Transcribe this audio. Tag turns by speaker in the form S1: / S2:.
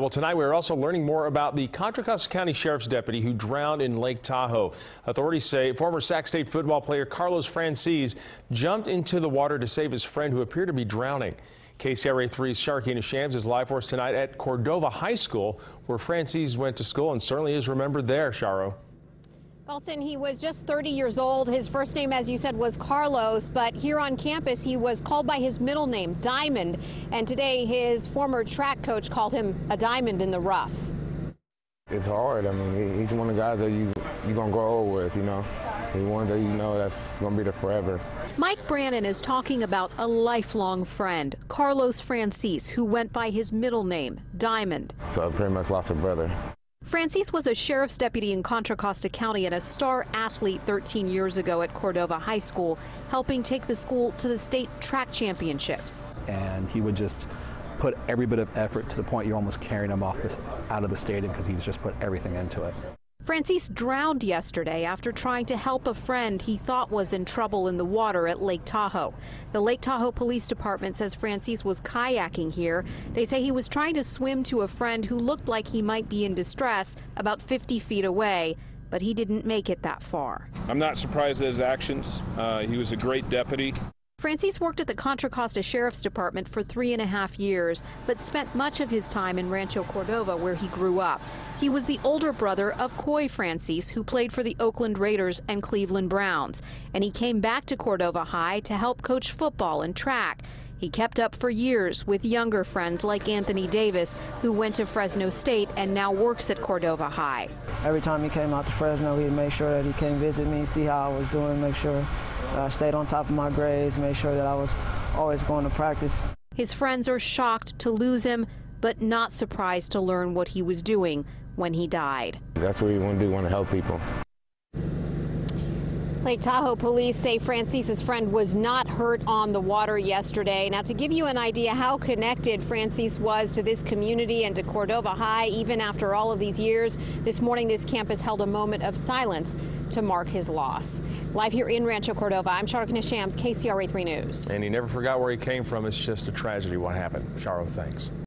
S1: Well, tonight we're also learning more about the Contra Costa County Sheriff's deputy who drowned in Lake Tahoe. Authorities say former Sac State football player Carlos Francis jumped into the water to save his friend who appeared to be drowning. KCRA 3's Sharkina Shams is live for us tonight at Cordova High School, where Francis went to school and certainly is remembered there, Sharo.
S2: Dalton, he was just 30 years old. His first name, as you said, was Carlos, but here on campus he was called by his middle name, Diamond, and today his former track coach called him a diamond in the rough.
S3: It's hard. I mean, he's one of the guys that you're going to grow old with, you know. He's one that you know that's going to be there forever.
S2: Mike Brannon is talking about a lifelong friend, Carlos Francis, who went by his middle name, Diamond.
S3: So I pretty much lost a brother.
S2: Francis was a sheriff's deputy in Contra Costa County and a star athlete 13 years ago at Cordova High School, helping take the school to the state track championships.
S4: And he would just put every bit of effort to the point you're almost carrying him out of the stadium because he's just put everything into it.
S2: Francis drowned yesterday after trying to help a friend he thought was in trouble in the water at Lake Tahoe. The Lake Tahoe Police Department says Francis was kayaking here. They say he was trying to swim to a friend who looked like he might be in distress about 50 feet away, but he didn't make it that far.
S5: I'm not surprised at his actions. He was a great deputy.
S2: Francis worked at the Contra Costa Sheriff's Department for 3.5 years, but spent much of his time in Rancho Cordova, where he grew up. He was the older brother of Coy Francis, who played for the Oakland Raiders and Cleveland Browns, and he came back to Cordova High to help coach football and track. He kept up for years with younger friends like Anthony Davis, who went to Fresno State and now works at Cordova High.
S6: Every time he came out to Fresno, he'd make sure that he came visit me, see how I was doing, make sure I stayed on top of my grades, make sure that I was always going to practice. His friends are shocked to lose him, but not surprised to learn what he was doing when he died.
S3: That's what you want to do, want to help people.
S2: Lake Tahoe police say Francis's friend was not hurt on the water yesterday. Now, to give you an idea how connected Francis was to this community and to Cordova High, even after all of these years, this morning this campus held a moment of silence to mark his loss. Live here in Rancho Cordova, I'm Sharkina Shams, KCRA 3 News.
S1: And he never forgot where he came from. It's just a tragedy what happened. Sharo, thanks.